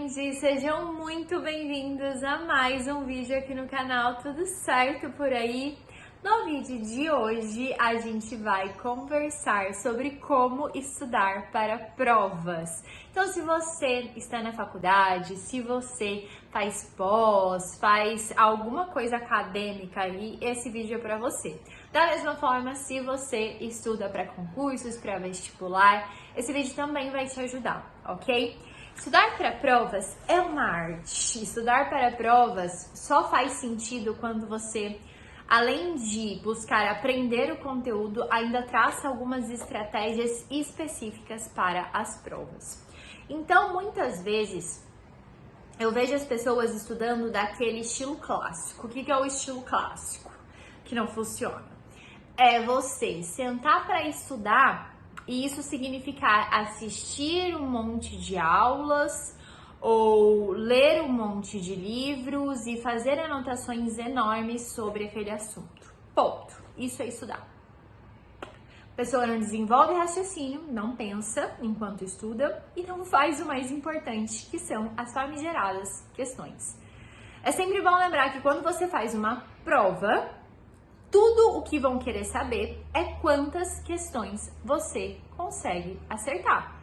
gente! Sejam muito bem-vindos a mais um vídeo aqui no canal, tudo certo por aí? No vídeo de hoje a gente vai conversar sobre como estudar para provas. Então, se você está na faculdade, se você faz pós, faz alguma coisa acadêmica aí, esse vídeo é para você. Da mesma forma, se você estuda para concursos, para vestibular, esse vídeo também vai te ajudar, ok? Estudar para provas é uma arte. Estudar para provas só faz sentido quando você, além de buscar aprender o conteúdo, ainda traça algumas estratégias específicas para as provas. Então, muitas vezes, eu vejo as pessoas estudando daquele estilo clássico. O que é o estilo clássico? Que não funciona. É você sentar para estudar e isso significar assistir um monte de aulas ou ler um monte de livros e fazer anotações enormes sobre aquele assunto. Ponto. Isso é estudar. A pessoa não desenvolve raciocínio, não pensa enquanto estuda e não faz o mais importante, que são as famigeradas questões. É sempre bom lembrar que quando você faz uma prova, tudo o que vão querer saber é quantas questões você consegue acertar.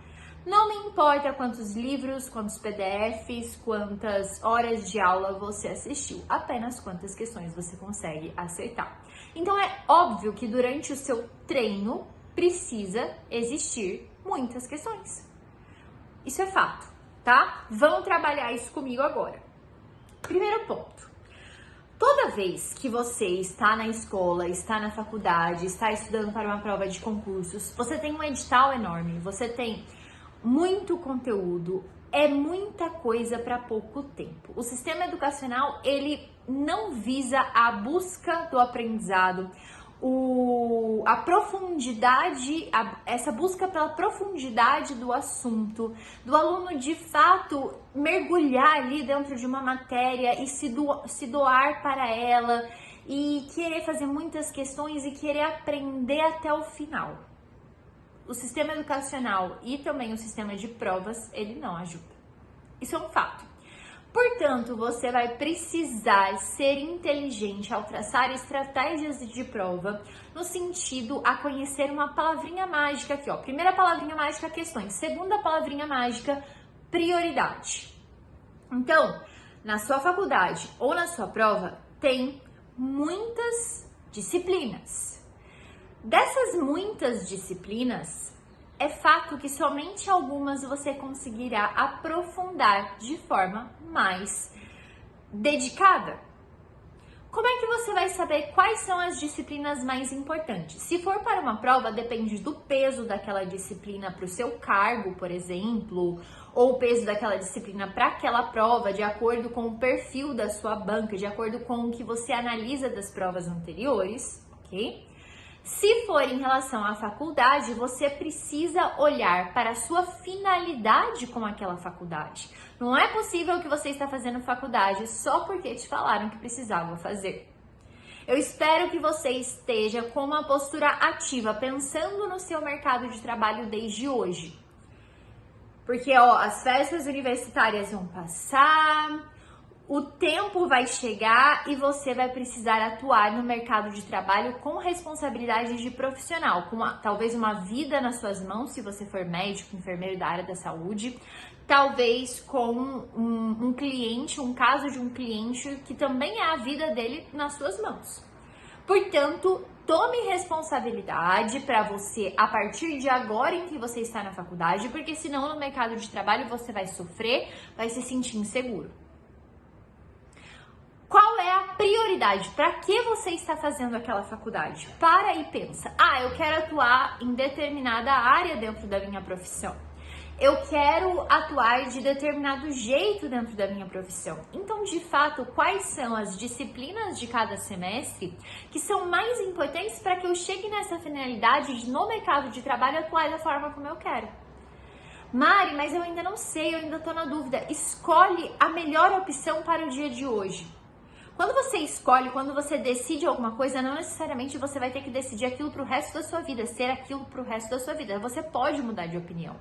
Não me importa quantos livros, quantos PDFs, quantas horas de aula você assistiu, apenas quantas questões você consegue acertar. Então é óbvio que durante o seu treino precisa existir muitas questões. Isso é fato, tá? Vamos trabalhar isso comigo agora. Primeiro ponto. Toda vez que você está na escola, está na faculdade, está estudando para uma prova de concursos, você tem um edital enorme, você tem muito conteúdo, é muita coisa para pouco tempo. O sistema educacional, ele não visa a busca do aprendizado, a profundidade, essa busca pela profundidade do assunto, do aluno de fato mergulhar ali dentro de uma matéria e se doar para ela e querer fazer muitas questões e querer aprender até o final. O sistema educacional e também o sistema de provas, ele não ajuda. Isso é um fato. Portanto, você vai precisar ser inteligente ao traçar estratégias de prova no sentido a conhecer uma palavrinha mágica aqui, ó. Primeira palavrinha mágica, questões. Segunda palavrinha mágica, prioridade. Então, na sua faculdade ou na sua prova, tem muitas disciplinas. Dessas muitas disciplinas, é fato que somente algumas você conseguirá aprofundar de forma mais dedicada. Como é que você vai saber quais são as disciplinas mais importantes? Se for para uma prova, depende do peso daquela disciplina para o seu cargo, por exemplo, ou o peso daquela disciplina para aquela prova, de acordo com o perfil da sua banca, de acordo com o que você analisa das provas anteriores, ok? Se for em relação à faculdade, você precisa olhar para a sua finalidade com aquela faculdade. Não é possível que você está fazendo faculdade só porque te falaram que precisava fazer. Eu espero que você esteja com uma postura ativa, pensando no seu mercado de trabalho desde hoje. Porque, as festas universitárias vão passar, o tempo vai chegar e você vai precisar atuar no mercado de trabalho com responsabilidade de profissional, com talvez uma vida nas suas mãos, se você for médico, enfermeiro da área da saúde, talvez com um cliente, um caso de um cliente que também é a vida dele nas suas mãos. Portanto, tome responsabilidade para você a partir de agora em que você está na faculdade, porque senão no mercado de trabalho você vai sofrer, vai se sentir inseguro. Qual é a prioridade? Para que você está fazendo aquela faculdade? Para e pensa. Eu quero atuar em determinada área dentro da minha profissão. Eu quero atuar de determinado jeito dentro da minha profissão. Então, de fato, quais são as disciplinas de cada semestre que são mais importantes para que eu chegue nessa finalidade de, no mercado de trabalho, atuar da forma como eu quero? Mari, mas eu ainda não sei, eu ainda estou na dúvida. Escolhe a melhor opção para o dia de hoje. Quando você escolhe, quando você decide alguma coisa, não necessariamente você vai ter que decidir aquilo pro resto da sua vida, ser aquilo pro resto da sua vida. Você pode mudar de opinião.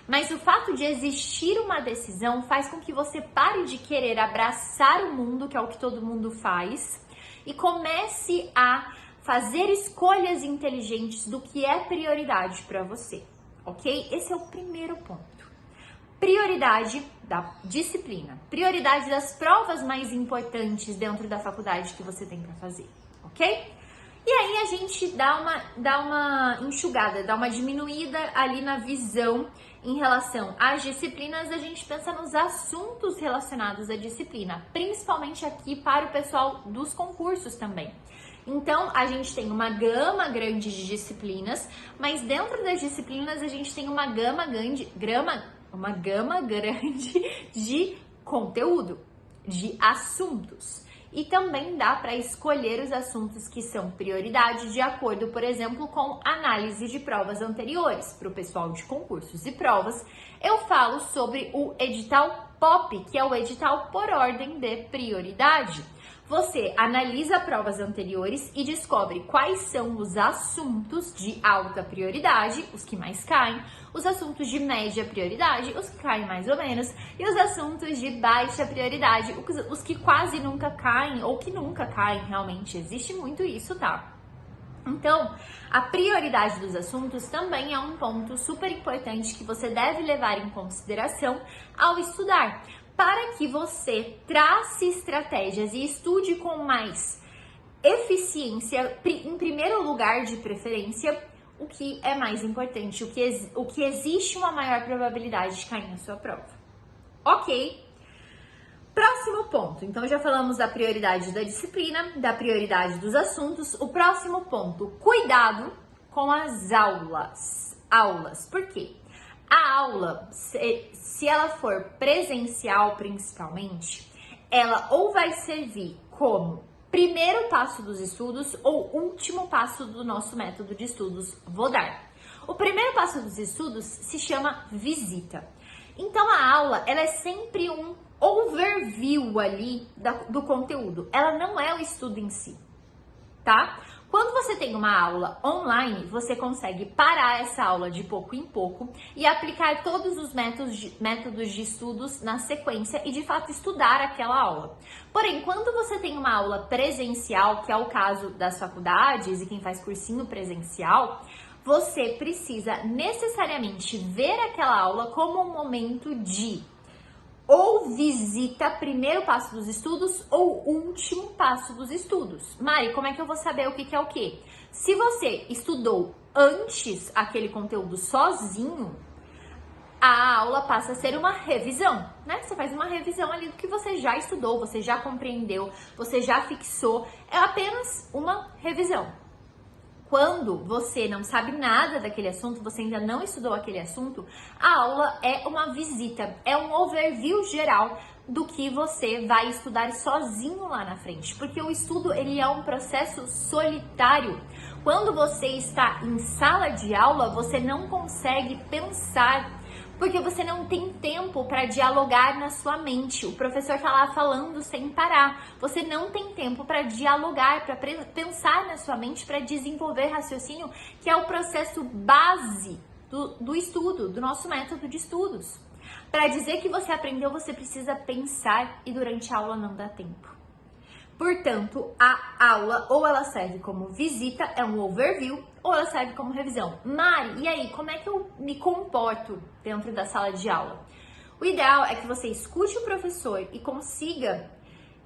Mas o fato de existir uma decisão faz com que você pare de querer abraçar o mundo, que é o que todo mundo faz, e comece a fazer escolhas inteligentes do que é prioridade para você, ok? Esse é o primeiro ponto. Prioridade da disciplina, prioridade das provas mais importantes dentro da faculdade que você tem para fazer, ok? E aí a gente dá uma enxugada, dá uma diminuída ali na visão em relação às disciplinas, a gente pensa nos assuntos relacionados à disciplina, principalmente aqui para o pessoal dos concursos também. Então, a gente tem uma gama grande de disciplinas, mas dentro das disciplinas a gente tem uma gama grande de conteúdo, de assuntos. E também dá para escolher os assuntos que são prioridade de acordo, por exemplo, com análise de provas anteriores. Para o pessoal de concursos e provas, eu falo sobre o edital POP, que é o edital por ordem de prioridade. Você analisa provas anteriores e descobre quais são os assuntos de alta prioridade, os que mais caem, os assuntos de média prioridade, os que caem mais ou menos, e os assuntos de baixa prioridade, os que quase nunca caem ou que nunca caem realmente. Existe muito isso, tá? Então, a prioridade dos assuntos também é um ponto super importante que você deve levar em consideração ao estudar, para que você trace estratégias e estude com mais eficiência, em primeiro lugar de preferência, o que é mais importante, o que existe uma maior probabilidade de cair na sua prova. Ok? Próximo ponto. Então, já falamos da prioridade da disciplina, da prioridade dos assuntos. O próximo ponto, cuidado com as aulas. Por quê? A aula, se ela for presencial principalmente, ela ou vai servir como primeiro passo dos estudos ou último passo do nosso método de estudos. Vou dar. O primeiro passo dos estudos se chama visita. Então, a aula, ela é sempre um overview ali do conteúdo. Ela não é o estudo em si, tá? Quando você tem uma aula online, você consegue parar essa aula de pouco em pouco e aplicar todos os métodos de estudos na sequência e de fato estudar aquela aula. Porém, quando você tem uma aula presencial, que é o caso das faculdades e quem faz cursinho presencial, você precisa necessariamente ver aquela aula como um momento de ou visita primeiro passo dos estudos ou último passo dos estudos. Mari, como é que eu vou saber o que é o quê? Se você estudou antes aquele conteúdo sozinho, a aula passa a ser uma revisão, né? Você faz uma revisão ali do que você já estudou, você já compreendeu, você já fixou. É apenas uma revisão. Quando você não sabe nada daquele assunto, você ainda não estudou aquele assunto, a aula é uma visita, é um overview geral do que você vai estudar sozinho lá na frente, porque o estudo ele é um processo solitário. Quando você está em sala de aula, você não consegue pensar, porque você não tem tempo para dialogar na sua mente. O professor tá lá falando sem parar. Você não tem tempo para dialogar, para pensar na sua mente, para desenvolver raciocínio, que é o processo base do estudo, do nosso método de estudos. Para dizer que você aprendeu, você precisa pensar e durante a aula não dá tempo. Portanto, a aula ou ela serve como visita, é um overview, ou ela serve como revisão. Mari, e aí, como é que eu me comporto dentro da sala de aula? O ideal é que você escute o professor e consiga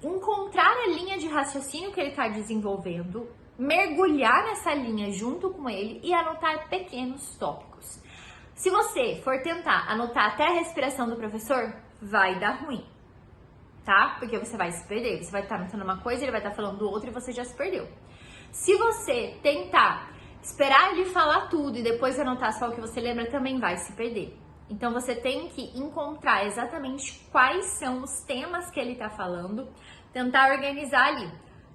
encontrar a linha de raciocínio que ele está desenvolvendo, mergulhar nessa linha junto com ele e anotar pequenos tópicos. Se você for tentar anotar até a respiração do professor, vai dar ruim, tá? Porque você vai se perder. Você vai estar anotando uma coisa, ele vai estar falando outra e você já se perdeu. Se você tentar esperar ele falar tudo e depois anotar só o que você lembra, também vai se perder. Então, você tem que encontrar exatamente quais são os temas que ele tá falando, tentar organizar ali.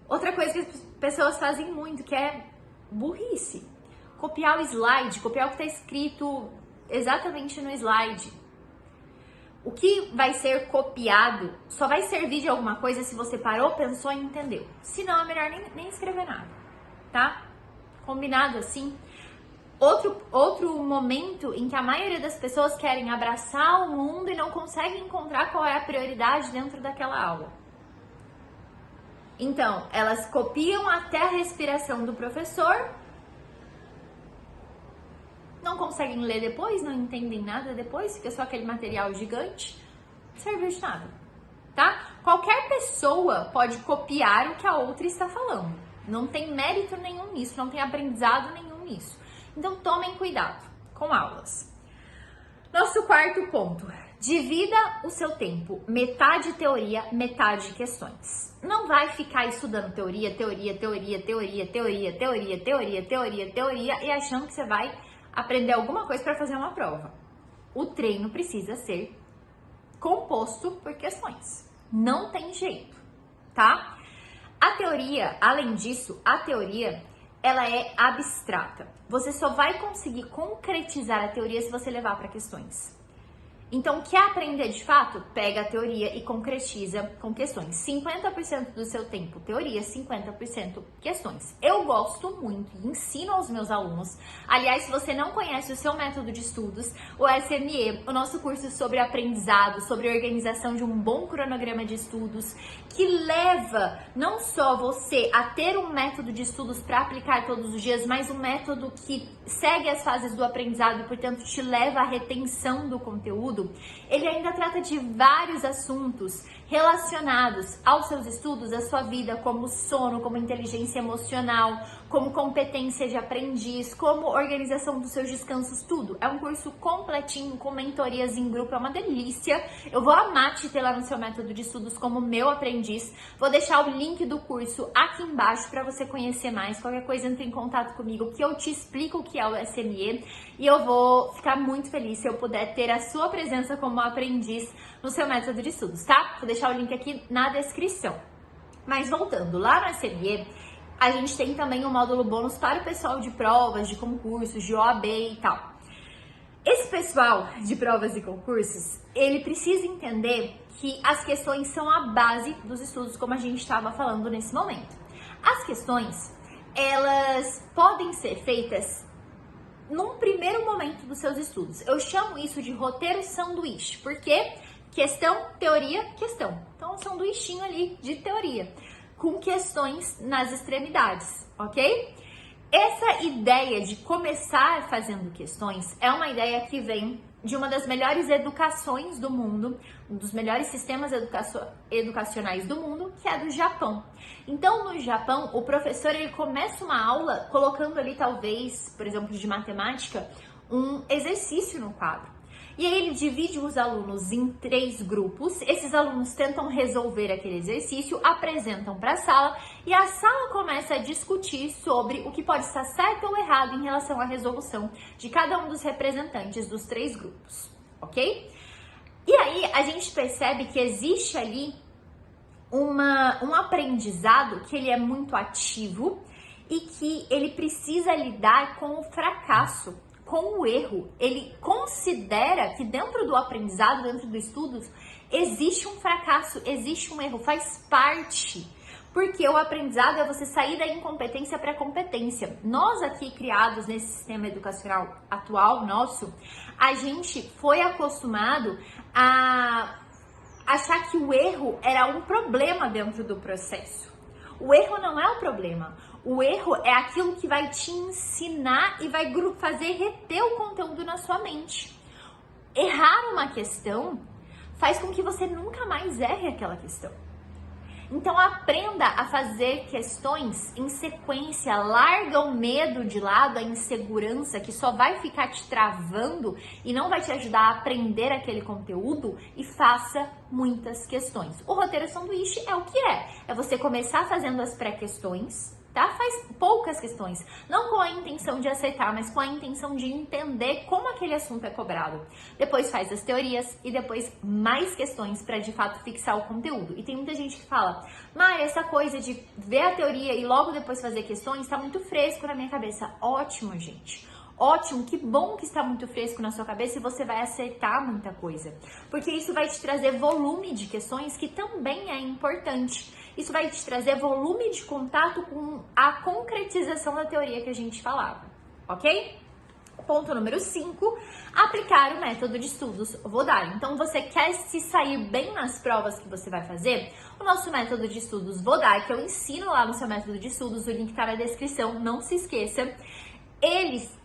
Outra coisa que as pessoas fazem muito, que é burrice. Copiar o slide, copiar o que tá escrito exatamente no slide. O que vai ser copiado só vai servir de alguma coisa se você parou, pensou e entendeu. Se não, é melhor nem escrever nada, tá? Combinado assim? Outro momento em que a maioria das pessoas querem abraçar o mundo e não conseguem encontrar qual é a prioridade dentro daquela aula. Então, elas copiam até a respiração do professor, não conseguem ler depois, não entendem nada depois, fica só aquele material gigante, não serviu de nada, tá? Qualquer pessoa pode copiar o que a outra está falando, não tem mérito nenhum nisso, não tem aprendizado nenhum nisso. Então, tomem cuidado com aulas. Nosso quarto ponto, divida o seu tempo, metade teoria, metade questões. Não vai ficar estudando teoria e achando que você vai aprender alguma coisa para fazer uma prova. O treino precisa ser composto por questões. Não tem jeito, tá? A teoria, além disso, a teoria, ela é abstrata. Você só vai conseguir concretizar a teoria se você levar para questões. Então, quer aprender de fato? Pega a teoria e concretiza com questões. 50% do seu tempo teoria, 50% questões. Eu gosto muito e ensino aos meus alunos. Aliás, se você não conhece o seu método de estudos, o SME, o nosso curso sobre aprendizado, sobre organização de um bom cronograma de estudos, que leva não só você a ter um método de estudos para aplicar todos os dias, mas um método que segue as fases do aprendizado e, portanto, te leva à retenção do conteúdo. Ele ainda trata de vários assuntos relacionados aos seus estudos, à sua vida, como sono, como inteligência emocional, como competência de aprendiz, como organização dos seus descansos, tudo. É um curso completinho, com mentorias em grupo, é uma delícia. Eu vou amar te ter lá no seu método de estudos como meu aprendiz. Vou deixar o link do curso aqui embaixo para você conhecer mais. Qualquer coisa, entre em contato comigo que eu te explico o que é o SME e eu vou ficar muito feliz se eu puder ter a sua presença como aprendiz no seu método de estudos, tá? Vou deixar o link aqui na descrição. Mas voltando, lá no SME, a gente tem também um módulo bônus para o pessoal de provas, de concursos, de OAB e tal. Esse pessoal de provas e concursos, ele precisa entender que as questões são a base dos estudos, como a gente estava falando nesse momento. As questões, elas podem ser feitas num primeiro momento dos seus estudos. Eu chamo isso de roteiro sanduíche, porque questão, teoria, questão. Então, um sanduichinho ali de teoria, com questões nas extremidades, ok? Essa ideia de começar fazendo questões é uma ideia que vem de uma das melhores educações do mundo, um dos melhores sistemas educacionais do mundo, que é do Japão. Então, no Japão, o professor ele começa uma aula colocando ali, talvez, por exemplo, de matemática, um exercício no quadro. E aí ele divide os alunos em 3 grupos, esses alunos tentam resolver aquele exercício, apresentam para a sala e a sala começa a discutir sobre o que pode estar certo ou errado em relação à resolução de cada um dos representantes dos 3 grupos, ok? E aí a gente percebe que existe ali um aprendizado que ele é muito ativo e que ele precisa lidar com o fracasso, com o erro. Ele considera que dentro do aprendizado, dentro dos estudos, existe um fracasso, existe um erro, faz parte. Porque o aprendizado é você sair da incompetência para a competência. Nós aqui criados nesse sistema educacional atual nosso, a gente foi acostumado a achar que o erro era um problema dentro do processo. O erro não é o problema. O erro é aquilo que vai te ensinar e vai fazer reter o conteúdo na sua mente. Errar uma questão faz com que você nunca mais erre aquela questão. Então aprenda a fazer questões em sequência, larga o medo de lado, a insegurança que só vai ficar te travando e não vai te ajudar a aprender aquele conteúdo e faça muitas questões. O roteiro sanduíche é o que é. É você começar fazendo as pré-questões, tá? Faz poucas questões, não com a intenção de acertar, mas com a intenção de entender como aquele assunto é cobrado. Depois faz as teorias e depois mais questões para de fato fixar o conteúdo. E tem muita gente que fala, Mari, essa coisa de ver a teoria e logo depois fazer questões está muito fresco na minha cabeça. Ótimo, gente. Ótimo, que bom que está muito fresco na sua cabeça e você vai acertar muita coisa. Porque isso vai te trazer volume de questões, que também é importante. Isso vai te trazer volume de contato com a concretização da teoria que a gente falava, ok? Ponto número 5, aplicar o método de estudos Vodar. Então, você quer se sair bem nas provas que você vai fazer? O nosso método de estudos Vodar, que eu ensino lá no seu método de estudos, o link tá na descrição, não se esqueça.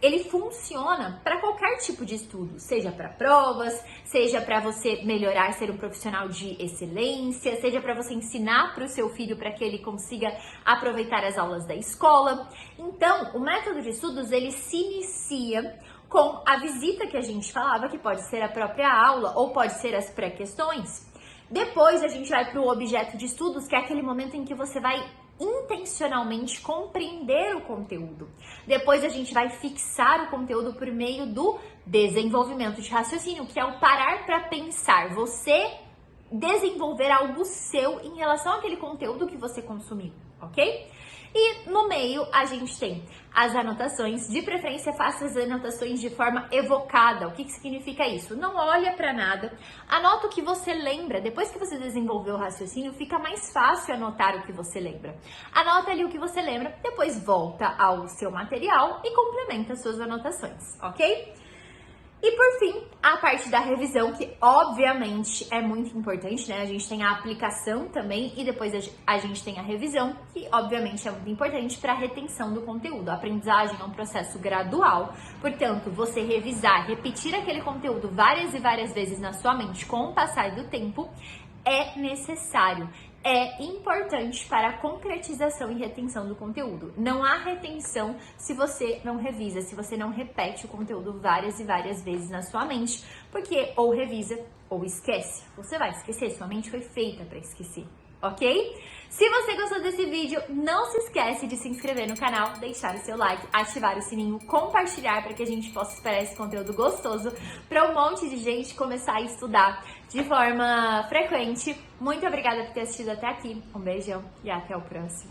Ele funciona para qualquer tipo de estudo, seja para provas, seja para você melhorar, ser um profissional de excelência, seja para você ensinar para o seu filho para que ele consiga aproveitar as aulas da escola. Então, o método de estudos, ele se inicia com a visita que a gente falava, que pode ser a própria aula ou pode ser as pré-questões. Depois a gente vai para o objeto de estudos, que é aquele momento em que você vai intencionalmente compreender o conteúdo. Depois a gente vai fixar o conteúdo por meio do desenvolvimento de raciocínio, que é o parar para pensar. Você desenvolver algo seu em relação àquele conteúdo que você consumiu, ok? E no meio a gente tem as anotações, de preferência faça as anotações de forma evocada. O que significa isso? Não olha para nada, anota o que você lembra. Depois que você desenvolveu o raciocínio, fica mais fácil anotar o que você lembra. Anota ali o que você lembra, depois volta ao seu material e complementa as suas anotações, ok? E por fim, a parte da revisão, que obviamente é muito importante, né? A gente tem a aplicação também e depois a gente tem a revisão, que obviamente é muito importante para a retenção do conteúdo. A aprendizagem é um processo gradual, portanto, você revisar, repetir aquele conteúdo várias e várias vezes na sua mente com o passar do tempo é necessário. É importante para a concretização e retenção do conteúdo. Não há retenção se você não revisa, se você não repete o conteúdo várias e várias vezes na sua mente, porque ou revisa ou esquece. Você vai esquecer, sua mente foi feita para esquecer, ok? Se você gostou desse vídeo, não se esquece de se inscrever no canal, deixar o seu like, ativar o sininho, compartilhar para que a gente possa espalhar esse conteúdo gostoso para um monte de gente começar a estudar de forma frequente. Muito obrigada por ter assistido até aqui. Um beijão e até o próximo.